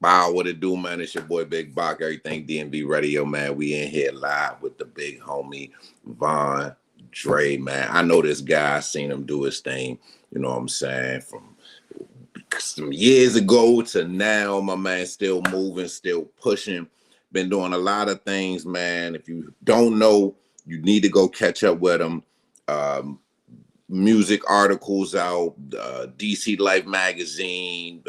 Wow, what it do, man? It's your boy Big Bach, Everything DMV Radio, man. We in here live with the big homie Von Dre, man. I know this guy, I seen him do his thing, you know what I'm saying, from some years ago to now. My man still moving, still pushing, been doing a lot of things, man. If you don't know, you need to go catch up with him. Um, Music articles out, DC Life magazine,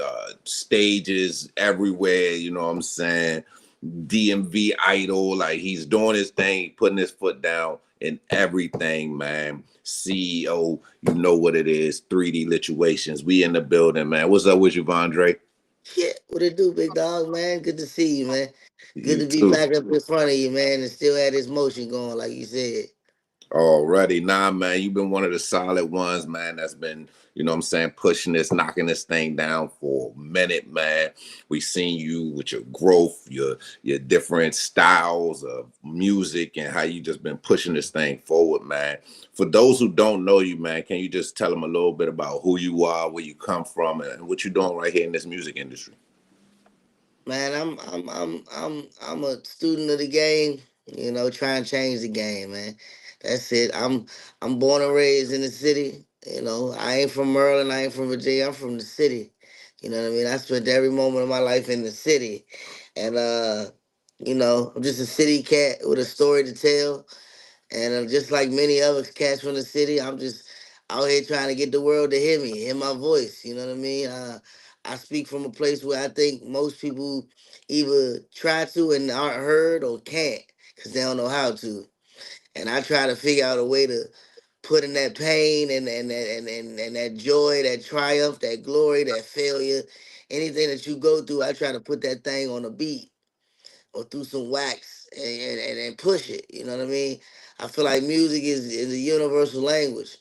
stages everywhere, you know what I'm saying? DMV Idol, like he's doing his thing, putting his foot down in everything, man. CEO, you know what it is, 3D Lituations. We in the building, man. What's up with you, Vondre? Shit, what it do, big dog, man? Good to see you, man. Good You to be too. back up in front of you, man, and still had this motion going, like you said. Already. Nah, man, you've been one of the solid ones, man, that's been, you know what I'm saying, pushing this, knocking this thing down for a minute, man. We seen you with your growth, your different styles of music and how you just been pushing this thing forward, man. For those who don't know you, man, can you just tell them a little bit about who you are, where you come from, and what you're doing right here in this music industry? Man, I'm a student of the game, trying to change the game, man. That's it. I'm born and raised in the city. I ain't from Maryland, I ain't from Virginia, I'm from the city. You know what I mean? I spent every moment of my life in the city. And I'm just a city cat with a story to tell. And just like many other cats from the city, I'm just out here trying to get the world to hear me, hear my voice. You know what I mean? I speak from a place where I think most people either try to and aren't heard or can't because they don't know how to. And I try to figure out a way to put in that pain and that joy, that triumph, that glory, that failure, anything that you go through. I try to put that thing on a beat or through some wax and push it. You know what I mean? I feel like music is a universal language,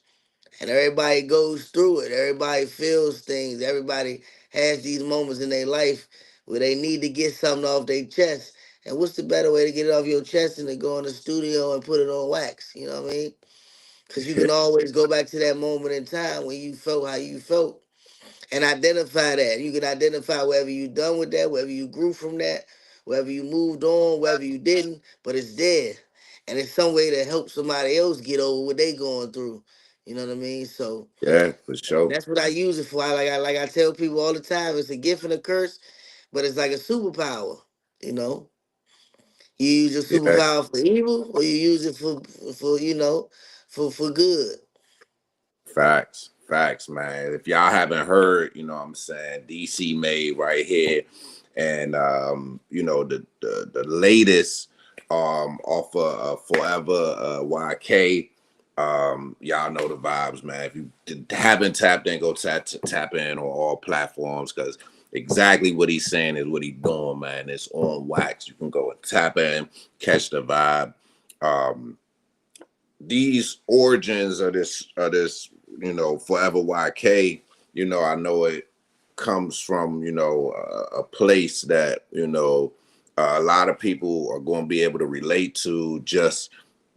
and everybody goes through it. Everybody feels things. Everybody has these moments in their life where they need to get something off their chest. And what's the better way to get it off your chest than to go in the studio and put it on wax? You know what I mean? Because you can always go back to that moment in time when you felt how you felt and identify that. You can identify whether you done with that, whether you grew from that, whether you moved on, whether you didn't, but it's there. And it's some way to help somebody else get over what they going through. You know what I mean? So Yeah, for and sure. that's what I use it for. I tell people all the time, it's a gift and a curse, but it's like a superpower. You know, you use your Yeah. superpower for evil, or you use it for good. Facts, man. If y'all haven't heard, you know what I'm saying, DC made right here. And the latest off of Forever YK. Y'all know the vibes, man. If you haven't tapped in, go tap in on all platforms because exactly what he's saying is what he's doing, man. It's on wax. You can go and tap in, catch the vibe. Um, these origins of this Forever YK, I know it comes from a place that a lot of people are going to be able to relate to just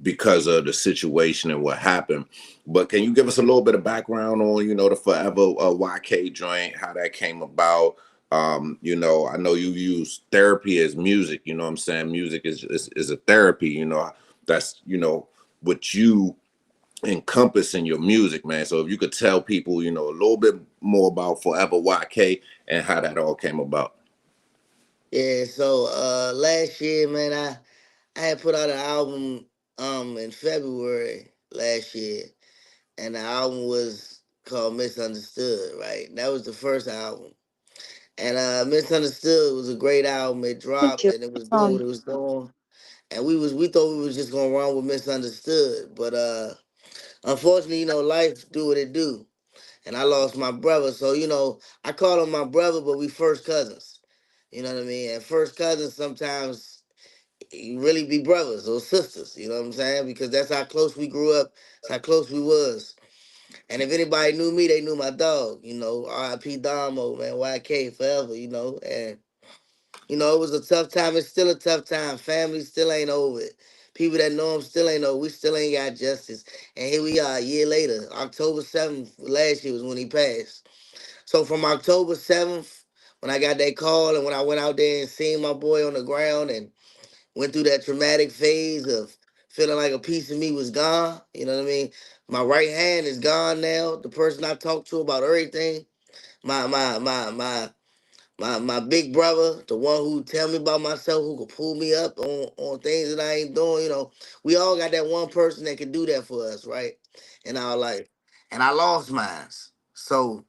because of the situation and what happened. But can you give us a little bit of background on the Forever YK joint, how that came about? I know you use therapy as music. You know what I'm saying? Music is a therapy. That's what you encompass in your music, man. So if you could tell people, a little bit more about Forever YK and how that all came about. Yeah, so last year, man, I had put out an album in February last year, and the album was called Misunderstood, right? That was the first album. And Misunderstood was a great album. It dropped and it was doing what it was doing. And we thought we was just gonna run with Misunderstood. But unfortunately, life do what it do. And I lost my brother. So, I call him my brother, but we first cousins. You know what I mean? And first cousins sometimes you really be brothers or sisters, you know what I'm saying? Because that's how close we grew up, that's how close we was. And if anybody knew me, they knew my dog, R.I.P. Damo, man, YK forever, and it was a tough time. It's still a tough time. Family still ain't over it. People that know him still ain't over. We still ain't got justice. And here we are a year later. October 7th last year was when he passed. So from October 7th, when I got that call and when I went out there and seen my boy on the ground and went through that traumatic phase of feeling like a piece of me was gone. You know what I mean? My right hand is gone now. The person I talked to about everything, my big brother, the one who tell me about myself, who could pull me up on things that I ain't doing. You know, we all got that one person that can do that for us, right? In our life, and I lost mine. So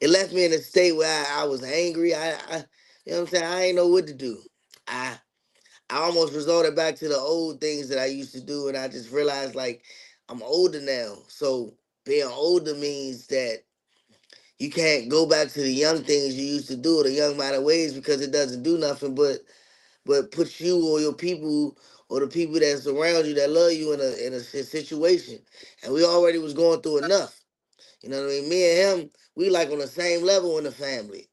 it left me in a state where I was angry. You know what I'm saying? I ain't know what to do. I I almost resorted back to the old things that I used to do, and I just realized like I'm older now. So being older means that you can't go back to the young things you used to do or the young minded ways because it doesn't do nothing but put you or your people or the people that's around you that love you in a situation. And we already was going through enough. You know what I mean? Me and him, we like on the same level in the family.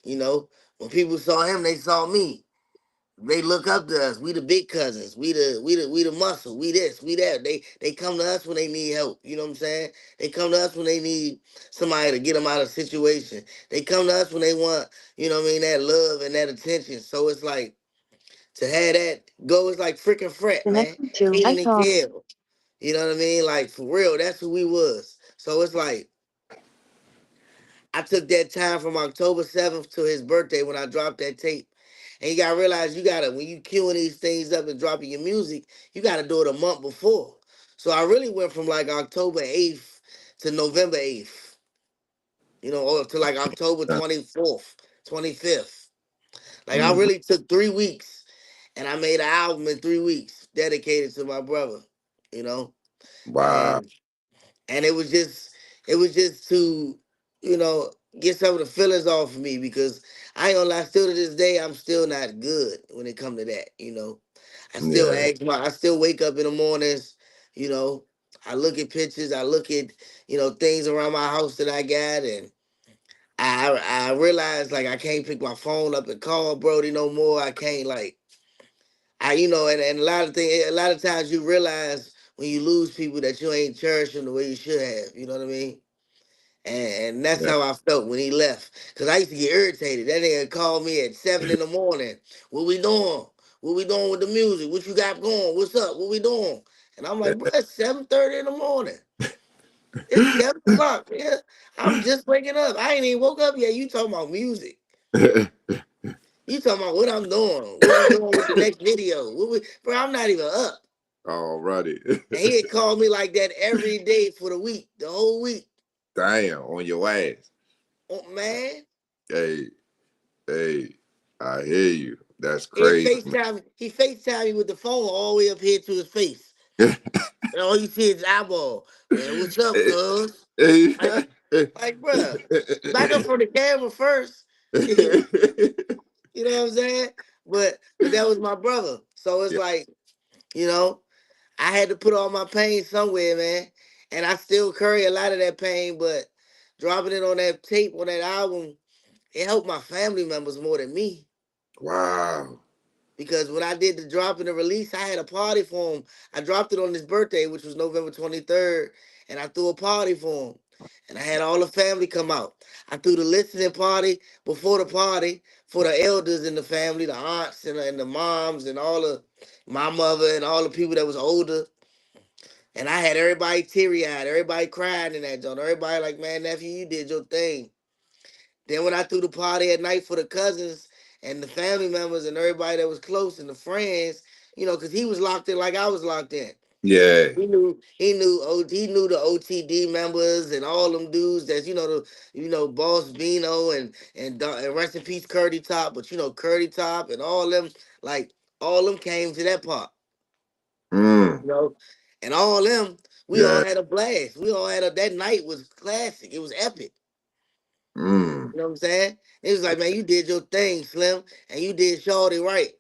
You know, when people saw him, they saw me. They look up to us. We the big cousins. We the muscle. We this. We that. They come to us when they need help. You know what I'm saying? They come to us when they need somebody to get them out of a situation. They come to us when they want, you know what I mean, that love and that attention. So it's like to have that go is like freaking fret, man. Connected to Feeding and iPhone. care. You know what I mean? Like for real, that's who we was. So it's like I took that time from October 7th to his birthday when I dropped that tape. And you gotta realize you gotta when you queuing these things up and dropping your music, you gotta do it a month before. So I really went from like October 8th to November 8th, you know, or to like October 24th, 25th. Like I Mm, really took 3 weeks and I made an album in 3 weeks dedicated to my brother, you know. wow. And and it was just to get some of the feelings off of me because I ain't gonna lie, still to this day I'm still not good when it come to that. Yeah. I still wake up in the mornings, you know, I look at pictures, I look at things around my house that I got, and I realize like I can't pick my phone up and call Brody no more. I can't like and a lot of times you realize when you lose people that you ain't cherishing the way you should have. You know what I mean? And that's Yeah. how I felt when he left. Cause I used to get irritated. That nigga called me at 7 in the morning. What we doing? What we doing with the music? What you got going? What's up? What we doing? And I'm like, bro, it's 7:30 in the morning. It's 7 o'clock. Yeah, I'm just waking up. I ain't even woke up yet. You talking about music? You talking about what I'm doing? What we doing with the next video? Bro, I'm not even up. Alrighty. And he had called me like that every day for the week, the whole week. Damn, on your ass. Oh man. Hey, hey, I hear you. That's He crazy, FaceTime me with the phone all the way up here to his face. man. And all you see is eyeball. Man, what's up, cuz? Hey, Like, like, bruh, back up from the camera first. You know what I'm saying? But that was my brother. So it's yeah. like, you know, I had to put all my pain somewhere, man. And I still carry a lot of that pain, but dropping it on that tape, on that album, it helped my family members more than me. Wow. Because when I did the drop and the release, I had a party for him. I dropped it on his birthday, which was November 23rd, and I threw a party for him. And I had all the family come out. I threw the listening party before the party for the elders in the family, the aunts and the moms and all the my mother and all the people that was older. And I had everybody teary eyed, everybody crying in that joint. Everybody like, man, nephew, you did your thing. Then when I threw the party at night for the cousins and the family members and everybody that was close and the friends, because he was locked in like I was locked in. Yeah. He knew the OTD members and all them dudes that's Boss Bino and rest in peace Curdy Top, but Curdy Top and all them like all them came to that part, Mm. you know, and all them we all Yeah. had a blast. We all had that night was classic. It was epic. Mm. You know what I'm saying? It was like, man, you did your thing, Slim, and you did Shorty right.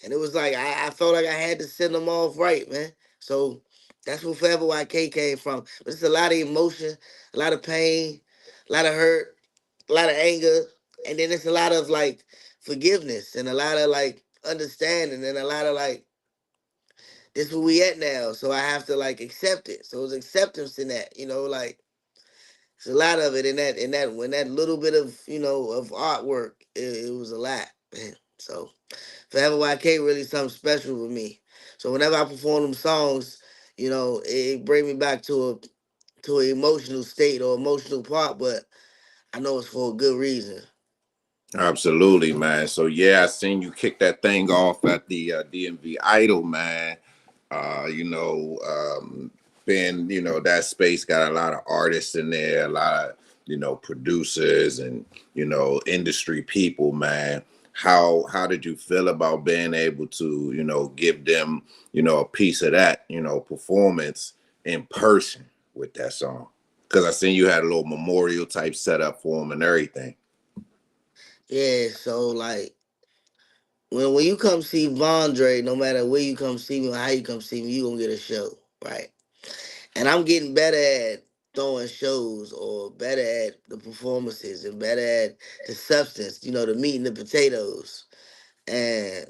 And it was like I felt like I had to send them off right, man. So that's where Forever YK came from. But it's a lot of emotion, a lot of pain, a lot of hurt, a lot of anger, and then it's a lot of like forgiveness and a lot of like understanding and a lot of like this where we at now. So I have to like accept it. So it's acceptance in that, like It's a lot of it in that when that little bit of of artwork. It was a lot, man. So Forever YK really something special with me. So whenever I perform them songs, it bring me back to an emotional state or emotional part, but I know it's for a good reason. Absolutely, man. So yeah, I seen you kick that thing off at the DMV Idol, man. You know, been that space got a lot of artists in there, a lot of producers and industry people, man. How did you feel about being able to give them a piece of that performance in person with that song? Because I seen you had a little memorial type setup for them and everything. Yeah, so like when you come see Vondre, no matter where you come see me or how you come see me, you gonna get a show, right? And I'm getting better at throwing shows or better at the performances and better at the substance, the meat and the potatoes. And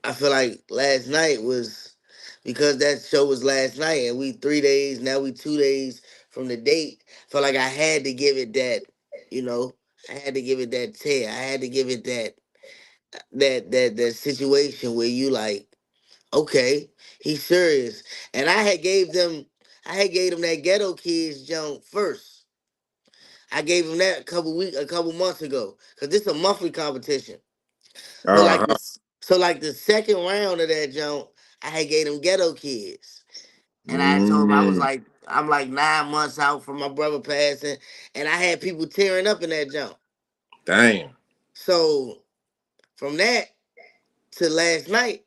I feel like last night was because that show was last night and we 3 days, now we 2 days from the date. I felt like I had to give it that, you know, I had to give it that tear. I had to give it that situation where you like, okay, he's serious. And I had gave them that Ghetto Kids junk first. I gave them that a couple months ago. Cause this is a monthly competition. So like Uh-huh. this so like the second round of that junk, I had gave them Ghetto Kids. And I told him Mm, I'm like 9 months out from my brother passing, and I had people tearing up in that junk. damn. So from that to last night,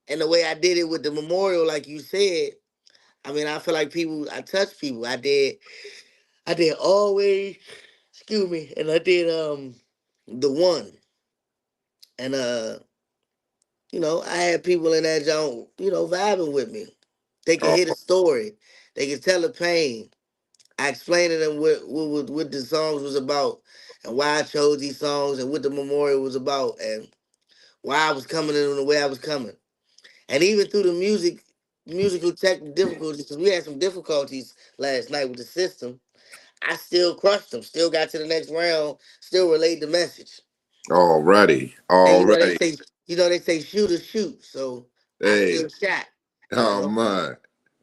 and the way I did it with the memorial, like you said, I mean, I feel like I touched people. I did always, excuse me, and I did the one, and I had people in that joint, vibing with me. They could Oh, hear the story, they could tell the pain. I explained to them what the songs was about, and why I chose these songs, and what the memorial was about, and why I was coming in the way I was coming. And even through the musical tech difficulties, because we had some difficulties last night with the system, I still crushed them. Still got to the next round. Still relayed the message. already. And Already. they say shoot or shoot. So I Hey. still shot. You Oh know. my.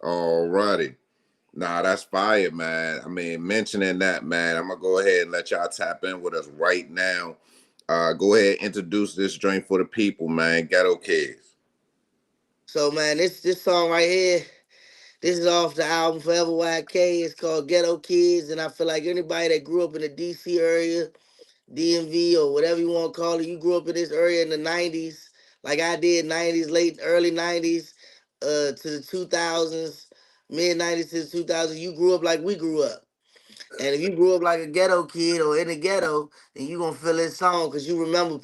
Alrighty. Nah, that's fire, man. I mean, mentioning that, man, I'm gonna go ahead and let y'all tap in with us right now. Go ahead, introduce this joint for the people, man. Ghetto Kids. So man, this song right here, this is off the album Forever YK. It's called Ghetto Kids, and I feel like anybody that grew up in the DC area, DMV or whatever you want to call it, you grew up in this area in the '90s, like I did, '90s, late early '90s, to the 2000s, mid '90s to the 2000s. You grew up like we grew up. And if you grew up like a ghetto kid or in the ghetto, then you gonna feel this song because you remember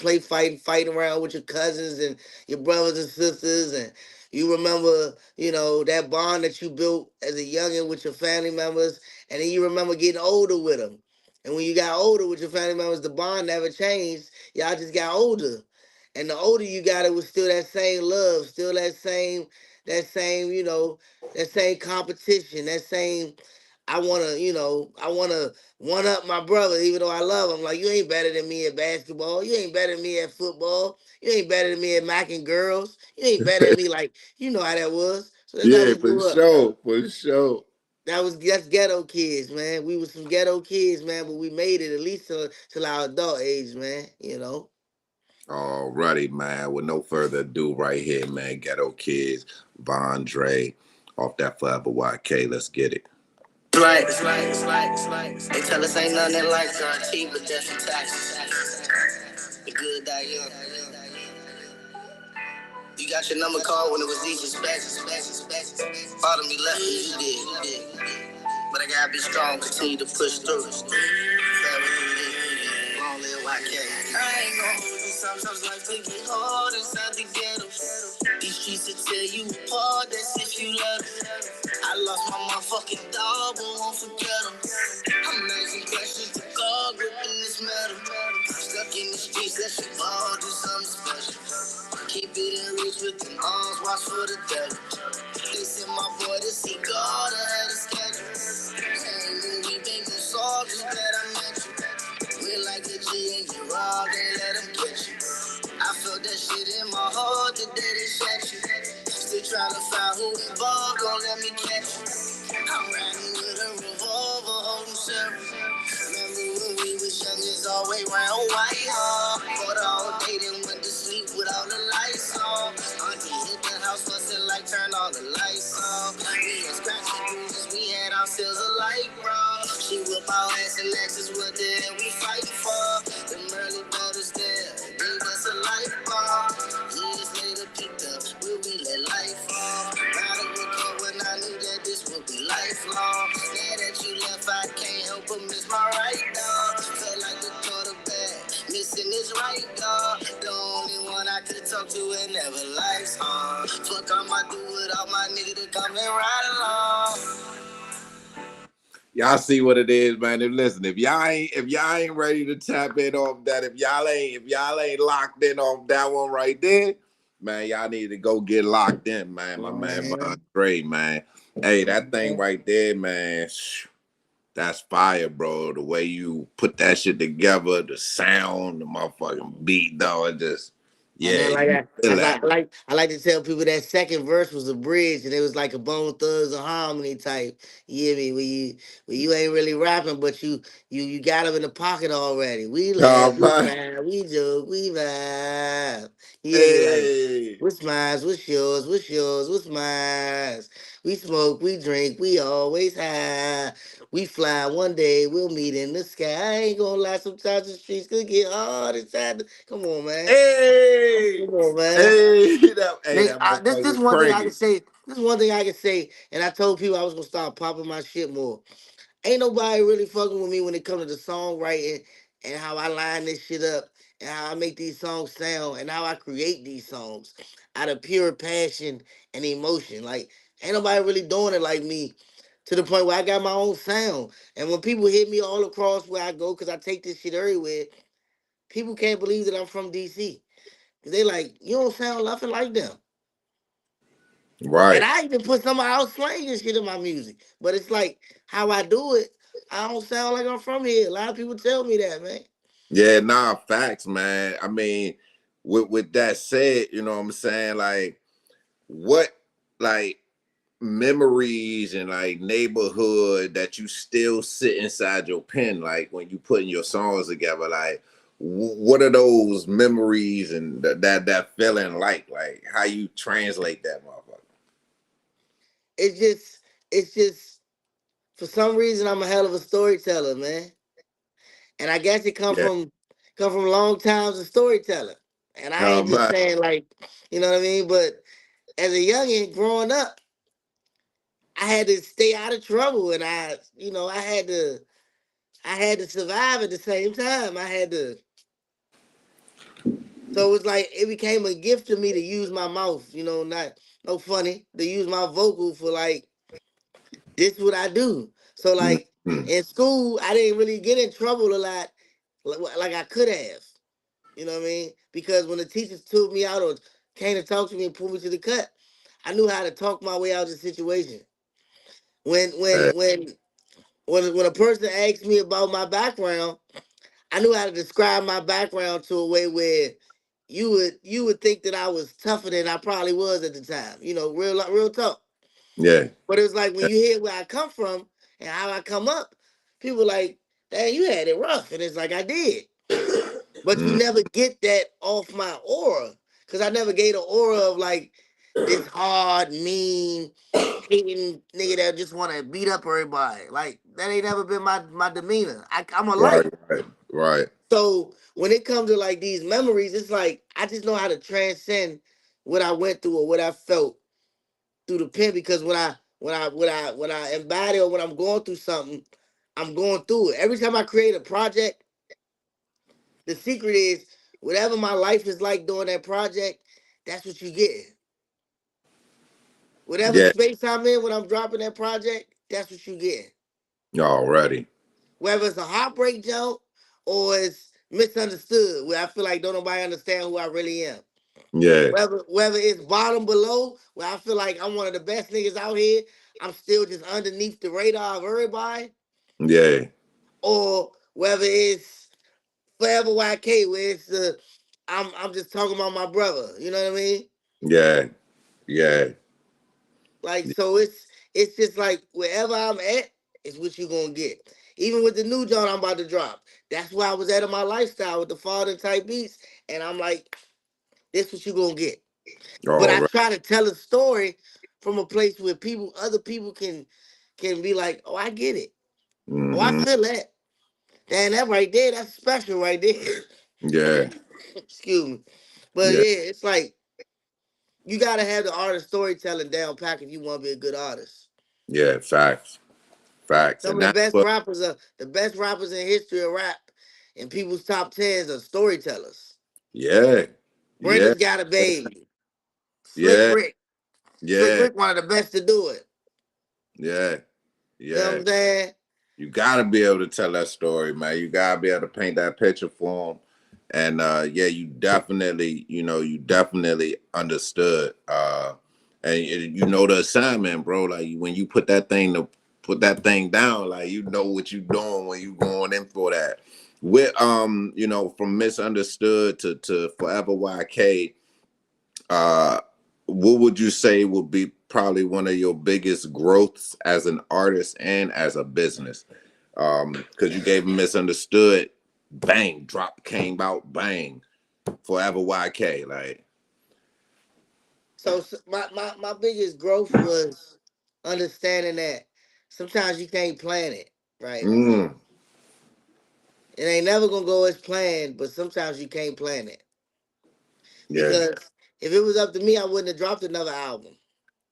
fighting around with your cousins and your brothers and sisters, and you remember, that bond that you built as a youngin with your family members, and then you remember getting older with them. And when you got older with your family members, the bond never changed. Y'all just got older, and the older you got, it was still that same love, still that same competition, that same I wanna one up my brother, even though I love him. Like, you ain't better than me at basketball. You ain't better than me at football. You ain't better than me at macking girls. You ain't better than me. Like, you know how that was. So that's how Yeah, we for grew up. sure, for sure. That's ghetto kids, man. We was some ghetto kids, man, but we made it at least till our adult age, man. Alrighty, man. With no further ado, right here, man. Ghetto Kids, Von Dre, off that Forever YK. Let's get it. They tell us ain't nothing in life guaranteed, but death and taxes. The good die young. You got your number called when it was easy specs. Part of me left me, you did. But I gotta be strong, continue to push through. Long live YK. I ain't gon' hold you, sometimes life can get hard inside the ghetto. These streets will tear you apart, that's if you love them. I lost my motherfucking dog, but won't forget him. I'm asking questions to God, gripping this metal. Stuck in the streets, that shit ball, do something special. Keep it in reach with them arms, watch for the devil. They sent my boy to see God, I had a schedule. Ain't She ain't get robbed, they let them catch you. I felt that shit in my heart the day they shot you. Still trying to find who involved, don't let me catch you. I'm riding with a revolver, holding several. Remember when we was young, it's always round white, But all day, then went to sleep with all the lights on. Auntie hit the house, fussing like turn all the lights on. We had scratchy bruises, we had ourselves a light, bro. She whip our ass and ask us what the hell we fighting for. Them early brothers there, gave us a life bomb. Years later, picked up, will we let life fall? Not a recall when I knew that this would be lifelong. Now that you left, I can't help but miss my right dog. Felt like the quarterback, missing his right dog. The only one I could talk to and never life's hard. Fuck, I'ma do without my nigga to come and ride along. Y'all see what it is, man. And listen, if y'all ain't ready to tap in off that, if y'all ain't locked in off that one right there, man, y'all need to go get locked in, man. My man, Andre, man. Hey, that thing right there, man. That's fire, bro. The way you put that shit together, the sound, the motherfucking beat, though, it just, And then yeah, you feel that. I like to tell people that second verse was a bridge, and it was like a Bone Thugs and Harmony type. You hear me? When you ain't really rapping, but you got them in the pocket already. We Oh, laugh, we man. cry, we joke, we vibe. You hear me? Like, Hey. what's mine? What's yours? What's yours? What's mine? We smoke, we drink, we always high. We fly one day, we'll meet in the sky. I ain't gonna lie, sometimes the streets could get hard inside. Come on, man. Hey. Come on, man. Hey. That This motherfucker one thing I can cranky. say. This is one thing I can say, and I told people I was gonna start popping my shit more. Ain't nobody really fucking with me when it comes to the songwriting and how I line this shit up and how I make these songs sound and how I create these songs out of pure passion and emotion. Like, ain't nobody really doing it like me to the point where I got my own sound. And when people hit me all across where I go, because I take this shit everywhere, people can't believe that I'm from DC. Cause they like, you don't sound nothing like them. And Right. I even put some out slang and shit in my music. But it's like how I do it, I don't sound like I'm from here. A lot of people tell me that, man. Yeah, nah, facts, man. I mean, with that said, you know what I'm saying? Like, what, like, memories and like neighborhood that you still sit inside your pen, like when you putting your songs together, like what are those memories and that feeling like how you translate that motherfucker? It's just it's just for some reason I'm a hell of a storyteller, man. And I guess it Yeah. come from long times of storytelling. And I ain't just Man. saying like, you know what I mean? But as a youngin' growing up, I had to stay out of trouble and I had to survive at the same time. I had to So it was like it became a gift to me to use my mouth, not no funny, to use my vocal for like this what I do. So like Mm-hmm. in school, I didn't really get in trouble a lot like I could have. You know what I mean? Because when the teachers took me out or came to talk to me and pulled me to the cut, I knew how to talk my way out of the situation. When when when when a person asked me about my background, I knew how to describe my background to a way where you would think that I was tougher than I probably was at the time. Real talk. Yeah. But it was like when you hear where I come from and how I come up, people like, dang, you had it rough. And it's like I did. But you Mm. never get that off my aura. Cause I never gave an aura of like this hard, mean, hating nigga that just wanna beat up everybody. Like that ain't never been my demeanor. I'm a Right, light. right. So when it comes to like these memories, it's like I just know how to transcend what I went through or what I felt through the pen because when I embody or when I'm going through something, I'm going through it. Every time I create a project, the secret is whatever my life is like during that project, that's what you get. Whatever Yeah, space I'm in when I'm dropping that project, that's what you get. already. Whether it's a heartbreak joke or it's misunderstood, where I feel like don't nobody understand who I really am. Yeah, Whether it's bottom below, where I feel like I'm one of the best niggas out here, I'm still just underneath the radar of everybody, yeah, or whether it's Forever YK, where it's the I'm just talking about my brother. You know what I mean? Yeah, yeah, Like so, it's just like wherever I'm at is what you gonna get. Even with the new joint I'm about to drop, that's where I was at in my lifestyle with the father type beats, and I'm like, this what you gonna get. But all I right. try to tell a story from a place where other people can be like, oh, I get it. Oh, I Mm-hmm. feel that. Damn, that right there, that's special right there. Yeah, Excuse me. But yeah, yeah, it's like you gotta have the art of storytelling down pack if you want to be a good artist. yeah. Facts, facts, Some and of the that's best what. rappers are the best rappers in history of rap, and people's top tens are storytellers. Yeah, yeah, Brenda's Got a Baby, Slick yeah, Rick. Slick yeah, Rick, one of the best to do it. yeah, You know what yeah. I'm saying? You gotta be able to tell that story, man. You gotta be able to paint that picture for them. And yeah, you definitely understood. And you know the assignment, bro. Like when you put that thing down, like you know what you doing when you going in for that. With from misunderstood to forever YK, uh, what would you say would be probably one of your biggest growths as an artist and as a business? Because you gave misunderstood, bang, drop came out, bang, forever YK, like, So my biggest growth was understanding that sometimes you can't plan it, right? mm, It ain't never gonna go as planned, but sometimes you can't plan it. yeah, Because if it was up to me, I wouldn't have dropped another album.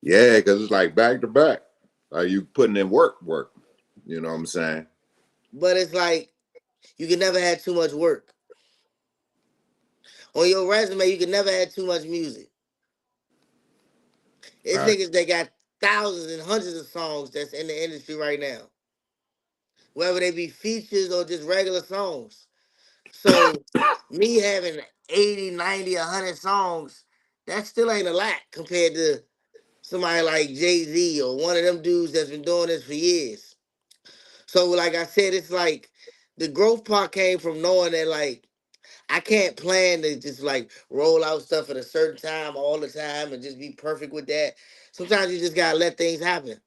yeah, because it's like back to back, like you putting in work. You know what I'm saying? But it's like you can never have too much work. On your resume, you can never have too much music. It's Fact. niggas that got thousands and hundreds of songs that's in the industry right now. Whether they be features or just regular songs. So me having 80, 90, 100 songs, that still ain't a lot compared to somebody like Jay-Z or one of them dudes that's been doing this for years. So like I said, it's like the growth part came from knowing that like I can't plan to just like roll out stuff at a certain time all the time and just be perfect with that. Sometimes you just gotta let things happen.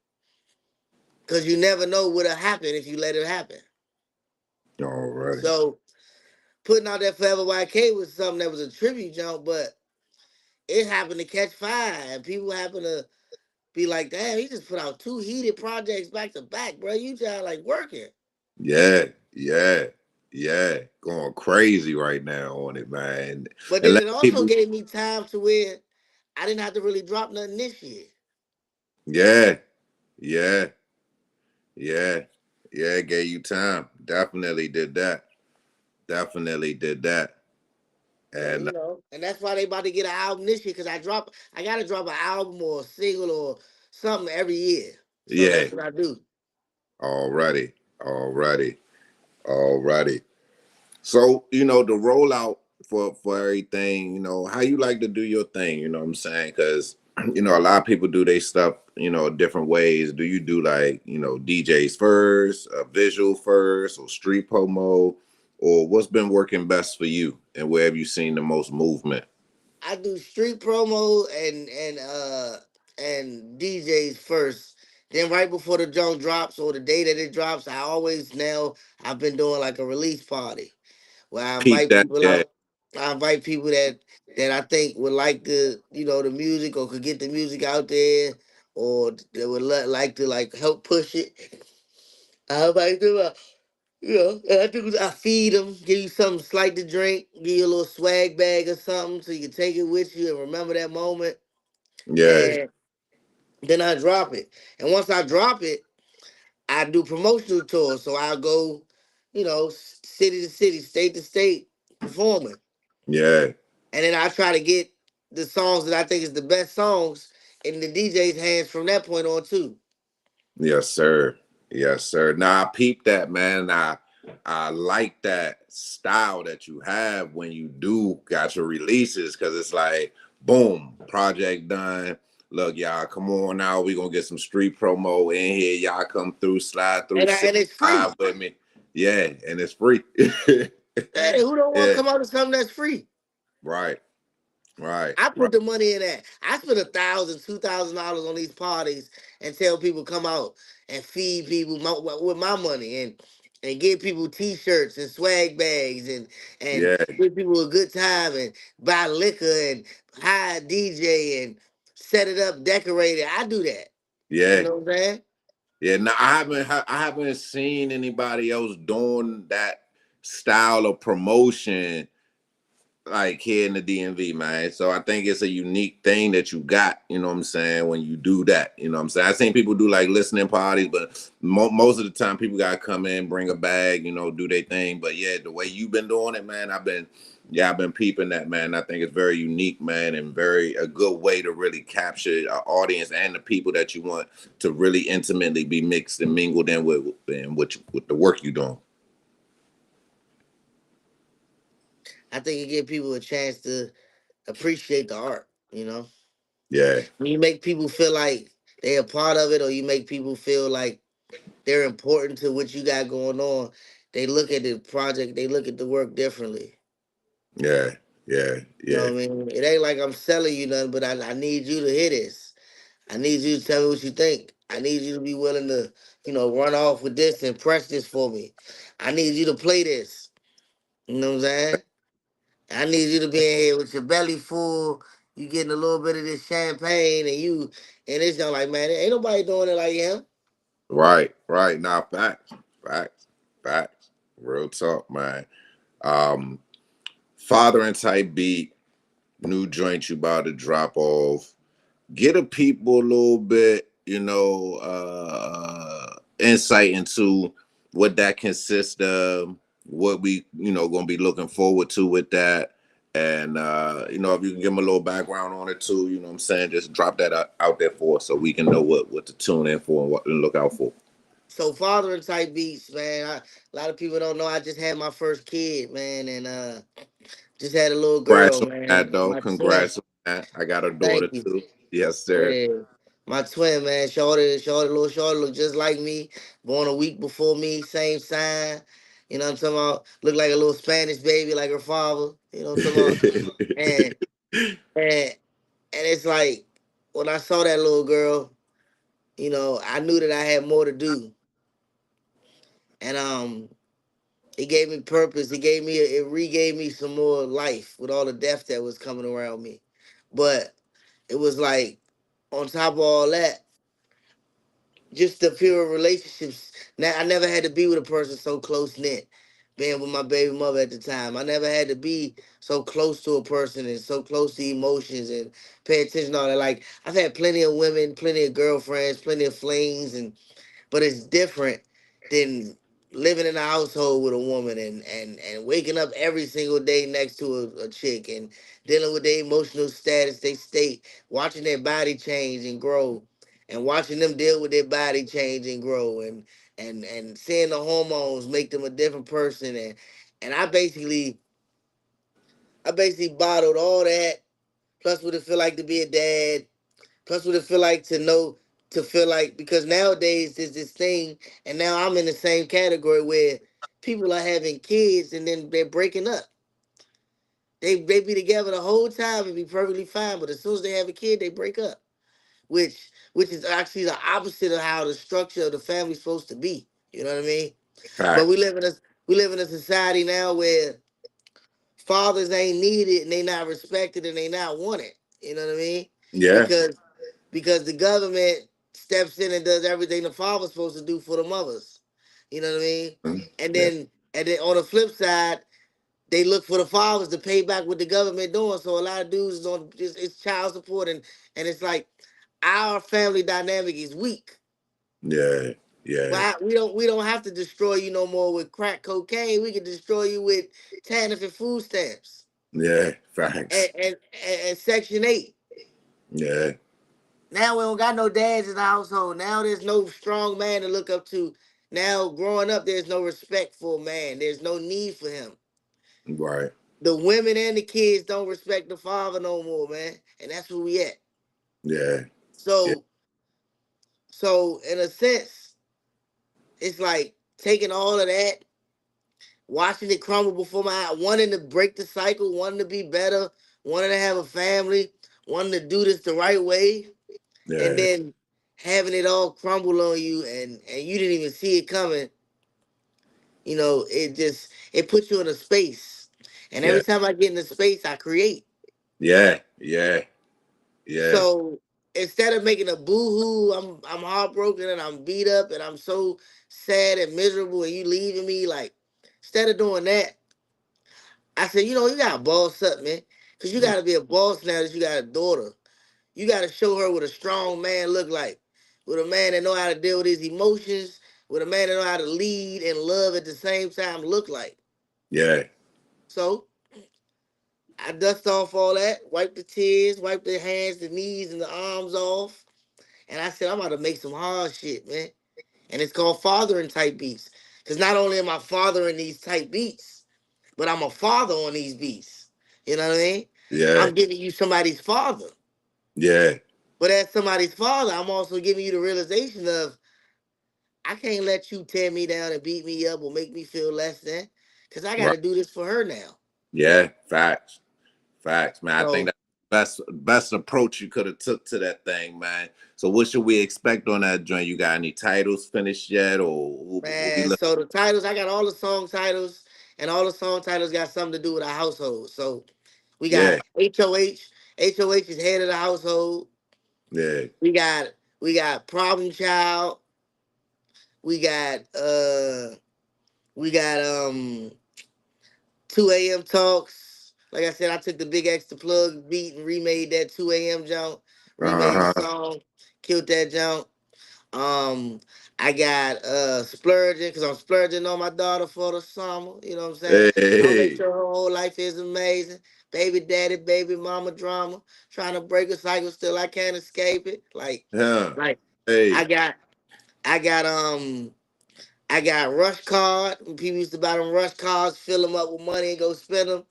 Cause you never know what'll happen if you let it happen. Alrighty. So putting out that Forever YK was something that was a tribute jump, but it happened to catch fire and people happen to be like, damn, he just put out two heated projects back to back, bro. You just like working. Yeah, yeah, yeah. Going crazy right now on it, man. But And then let it also people, gave me time to where I didn't have to really drop nothing this year. yeah, yeah, yeah, yeah. It gave you time. Definitely did that. Definitely did that. And And and that's why they about to get an album this year, because I gotta drop an album or a single or something every year. So yeah, that's what I do. already, already, already. So, the rollout for everything, how you like to do your thing, you know what I'm saying? Because, a lot of people do their stuff, different ways. Do you do like, DJs first, visual first, or street promo? Or what's been working best for you? And where have you seen the most movement? I do street promo and DJs first. Then right before the junk drops or the day that it drops, I've been doing like a release party where I Peep invite that, people yeah, out. I invite people that I think would like the music or could get the music out there or that would like to like help push it. I invite them out. And I think I feed them, give you something slight to drink, give you a little swag bag or something so you can take it with you and remember that moment. yeah, And then I drop it. And once I drop it, I do promotional tours. So I'll go, city to city, state to state, performing. yeah. And then I try to get the songs that I think is the best songs in the DJ's hands from that point on too. Yes, sir. Yes, sir. Now I peep that, man. I like that style that you have when you do got your releases, because it's like, boom, project done. Look, y'all, come on now. We gonna get some street promo in here. Y'all come through, slide through, sit And it's free. live with me. Yeah, and it's free. Hey, who don't want to Yeah, come out to something that's free? right, right, I right. put the money in that. I spent $1,000, $2,000 on these parties and tell people come out and feed people with my money and give people T-shirts and swag bags and Yeah, give people a good time and buy liquor and hire a DJ and set it up, decorate it. I do that. You yeah, know what I'm saying? yeah. Now I haven't seen anybody else doing that style of promotion like here in the DMV, man. So I think it's a unique thing that you got, you know what I'm saying, when you do that. You know what I'm saying? I've seen people do like listening parties, but most of the time people gotta come in, bring a bag, do their thing. But yeah, the way you've been doing it, man, I've been peeping that, man. I think it's very unique, man, and very a good way to really capture an audience and the people that you want to really intimately be mixed and mingled in with the work you're doing. I think it give people a chance to appreciate the art, you know? Yeah, When you make people feel like they're a part of it or you make people feel like they're important to what you got going on, they look at the project, they look at the work differently. yeah, yeah, You yeah. know what I mean? It ain't like I'm selling you nothing, but I need you to hear this. I need you to tell me what you think. I need you to be willing to, run off with this and press this for me. I need you to play this. You know what I'm saying? I need you to be in here with your belly full. You getting a little bit of this champagne and it's just like, man, ain't nobody doing it like him. Right, right. Now, facts, facts, facts. Real talk, man. Um, Fathering type beat, new joint you about to drop off. Get a people a little bit, insight into what that consists of, what we, gonna be looking forward to with that. And if you can give them a little background on it too, you know what I'm saying? Just drop that out there for us so we can know what to tune in for and what to look out for. So fathering type beats, man. A lot of people don't know I just had my first kid, man, and just had a little Congrats girl, on that, man. though. My twin. Congrats on that. I got a daughter Thank you. too. Yes, sir. Yeah. My twin, man, little shorty, look just like me. Born a week before me, same sign. You know what I'm talking about? Look like a little Spanish baby, like her father. You know what I'm talking about? And and and it's like when I saw that little girl, I knew that I had more to do. And it gave me purpose. It regave me some more life with all the death that was coming around me. But it was like on top of all that, just the pure relationships. Now I never had to be with a person so close knit. Being with my baby mother at the time, I never had to be so close to a person and so close to emotions and pay attention to all that. Like I've had plenty of women, plenty of girlfriends, plenty of flings, but it's different than living in a household with a woman and waking up every single day next to a chick and dealing with their emotional status, they state, watching their body change and grow, and watching them deal with their body change and grow, and seeing the hormones make them a different person, and I basically bottled all that, plus what it feel like to be a dad. Plus, what it feel like to feel like, because nowadays there's this thing, and now I'm in the same category where people are having kids and then they're breaking up. They be together the whole time and be perfectly fine, but as soon as they have a kid, they break up, which is actually the opposite of how the structure of the family's supposed to be. You know what I mean? But Facts. we live in a society now where fathers ain't needed and they not respected and they not wanted. You know what I mean? Yeah. Because the government steps in and does everything the father's supposed to do for the mothers. You know what I mean? Mhm. And Yeah. then on the flip side, they look for the fathers to pay back what the government doing. So a lot of dudes is on just it's child support and it's like our family dynamic is weak. Yeah. Yeah. Why we don't have to destroy you no more with crack cocaine. We can destroy you with TANF and food stamps Yeah. Facts. and Section 8. Yeah. Now we don't got no dads in the household. Now there's no strong man to look up to. Now growing up, there's no respect for a man. There's no need for him. Right. The women and the kids don't respect the father no more, man. And that's where we at. Yeah. Yeah. So in a sense, it's like taking all of that watching it crumble before my eye, wanting to break the cycle, wanting to be better, wanting to have a family, wanting to do this the right way, and Yeah. then having it all crumble on you, and you didn't even see it coming. You know, it puts you in a space, and every Yeah. time I get in a space, I create. Yeah. Yeah. Yeah. So instead of making a boo-hoo, I'm heartbroken and I'm beat up and I'm so sad and miserable and you leaving me, like, instead of doing that, I said, you know, you gotta boss up, man. Cause you gotta be a boss now that you got a daughter. You gotta show her what a strong man look like. With a man that know how to deal with his emotions, with a man that know how to lead and love at the same time look like. Yeah. So I dust off all that, wipe the tears, wipe the hands, the knees, and the arms off. And I said, I'm about to make some hard shit, man. And it's called fathering type beats. Cause not only am I fathering these type beats, but I'm a father on these beats. You know what I mean? Yeah. I'm giving you somebody's father. Yeah. But as somebody's father, I'm also giving you the realization of I can't let you tear me down and beat me up or make me feel less than. Cause I Right. gotta do this for her now. Yeah. Facts. Facts, man. I think So that's best approach you could have took to that thing, man. So what should we expect on that joint? You got any titles finished yet, or what we man, look? so the titles, I got all the song titles, and all the song titles got something to do with our household. So we got Yeah. HOH. HOH is head of the household. Yeah. We got Problem Child. We got uh we got 2 a.m. talks. Like I said, I took the Big X to plug beat and remade that 2 a.m. jump, remade the Uh huh. song, killed that jump. Um, I got splurging because I'm splurging on my daughter for the summer. You know what I'm saying? I'll make Hey. sure her whole life is amazing. Baby daddy, baby mama drama. Trying to break a cycle, still I can't escape it. Yeah. Like I Hey. got I got I got rush card. When people used to buy them rush cards, fill them up with money and go spend them.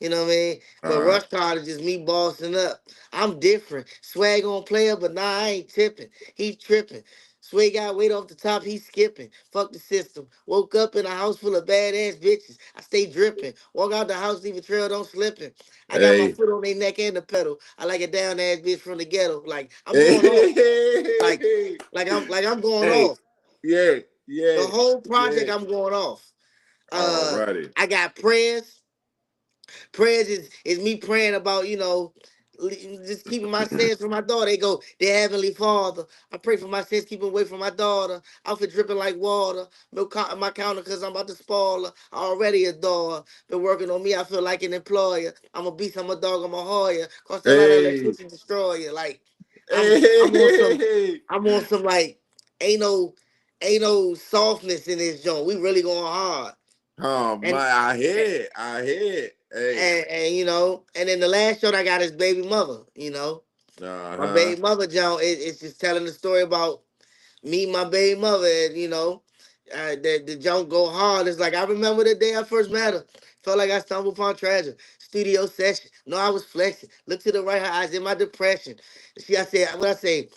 You know what I mean? But Uh. rush card is just me bossing up. I'm different. Swag on player, but nah, I ain't tipping. He tripping. Swag got weight off the top, he skipping. Fuck the system. Woke up in a house full of badass bitches. I stay dripping. Walk out the house, leave a trail, don't slipping. I got my Hey. foot on their neck and the pedal. I like a down ass bitch from the ghetto. Like I'm going off. Like Hey. I'm going Hey. off. Yeah. The Yeah. whole project Yeah. I'm going off. Alrighty. I got prayers. Prayers is me praying about, just keeping my sins from my daughter. They go, dear Heavenly Father, I pray for my sins, keep them away from my daughter. Outfit dripping like water. Milk my counter because I'm about to spoil her. I already adore her. Been working on me, I feel like an employer. I'm a beast, I'm a dog, I'm a Hoya. Cost a lot of Hey. electricity destroyer. Like, I'm on some, Hey. like, ain't no, ain't no softness in this joint. We really going hard. Oh my, And I hear it. I hear it. Hey. and then the last shot I got is baby mother. My Uh-huh. baby mother, John, it's just telling the story about me, my baby mother, and the junk go hard. It's like I remember the day I first met her. Felt like I stumbled upon treasure. Studio session. No, I was flexing. Look to the right, her eyes in my depression. I said, what I say?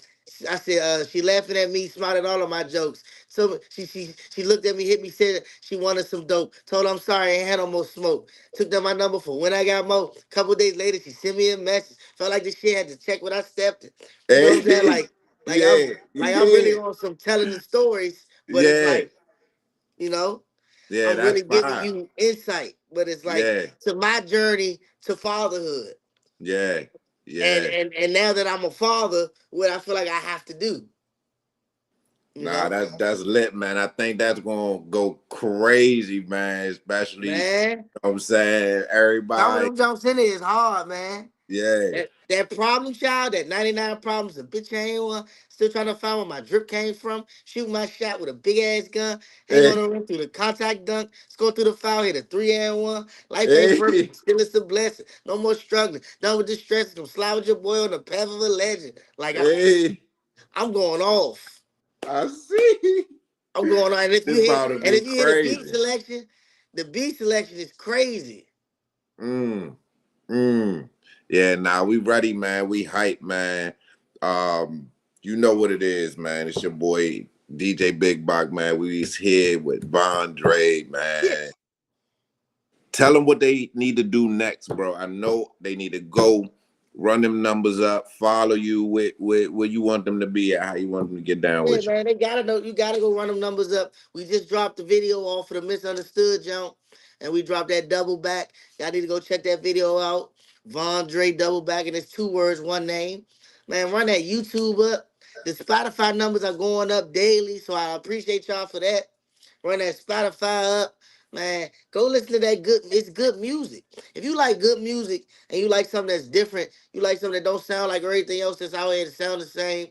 I said, she laughing at me, smiled at all of my jokes. So she looked at me, hit me, said she wanted some dope. Told her I'm sorry, I ain't had no more smoke. Took down my number for when I got more. Couple days later, she sent me a message. Felt like the shit had to check what I stepped in. You know what I'm saying? Hey. Like I'm Yeah. I'm really Yeah. on some telling the stories, but it's Yeah. like, you know, Yeah, I'm that's really giving fine. you insight, but it's like Yeah. to my journey to fatherhood. Yeah. And Yeah. and and now that I'm a father, what I feel like I have to do, you Nah, know? that's lit, man. I think that's gonna go crazy, man. Especially, you Man, know what I'm saying, some of everybody. them jumps in there is hard, man. Yeah. That problem child, that 99 problems, a bitch I ain't one. Still trying to find where my drip came from. Shoot my shot with a big ass gun. Hang on Hey. the rim through the contact dunk. Score through the foul, hit a 3-and-1. Life ain't Hey. perfect, still it's a blessing. No more struggling. Done with the stress. Come slide with your boy on the path of a legend. Like Hey. I'm going off. I see. I'm going on. And if It's you hit about to and be if you hit a beat crazy. selection, the beat selection is crazy. Mm. Mm. Yeah, nah, we ready, man. We hype, man. Um, you know what it is, man. It's your boy DJ Big Bach, man. We's here with Bondre, Yeah. man. Tell them what they need to do next, bro. I know they need to go run them numbers up, follow you with where you want them to be at, how you want them to get down Yeah, with you. man, they gotta know. You gotta go run them numbers up. We just dropped the video off of the misunderstood jump, and we dropped that double back. Y'all need to go check that video out. Von Dre double back, and it's 2 words, one name. Man, run that YouTube up. The Spotify numbers are going up daily, so I appreciate y'all for that. Run that Spotify up, man. Go listen to that good. It's good music. If you like good music and you like something that's different, you like something that don't sound like everything else that's out here that sound the same,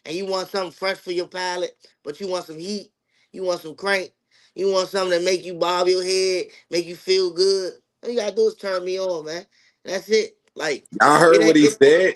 and you want something fresh for your palate, but you want some heat, you want some crank, you want something that make you bob your head, make you feel good. All you gotta do is turn me on, man. That's it. Like Y'all it heard what ain't he it said?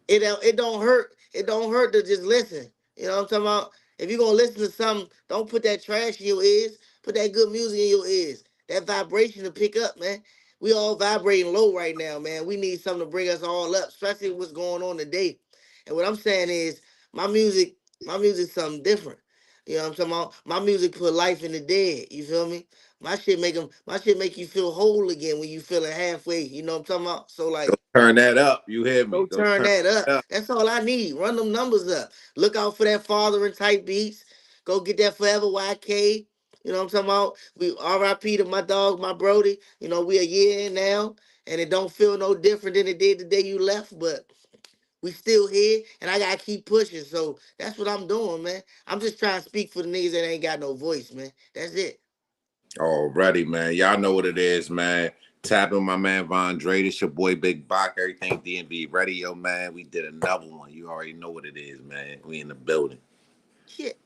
it don't hurt. It don't hurt to just listen. You know what I'm talking about? If you're gonna listen to something, don't put that trash in your ears. Put that good music in your ears. That vibration to pick up, man. We all vibrating low right now, man. We need something to bring us all up, especially what's going on today. And what I'm saying is, my music, my music's something different. You know what I'm talking about? My music put life in the dead. You feel me? My shit make you feel whole again when you feeling halfway. You know what I'm talking about? So like, Turn that up. You hear me? go Go turn turn that up. that up. That's all I need. Run them numbers up. Look out for that fathering type beats. Go get that Forever YK. You know what I'm talking about? We RIP to my dog, my Brody. You know, we a year in now, and it don't feel no different than it did the day you left, but we still here, and I gotta keep pushing. So that's what I'm doing, man. I'm just trying to speak for the niggas that ain't got no voice, man. That's it. Already, man. Y'all know what it is, man. Tapping my man Von Dre. This your boy Big Bach. Everything DMV Radio, man. We did another one. You already know what it is, man. We in the building. Shit.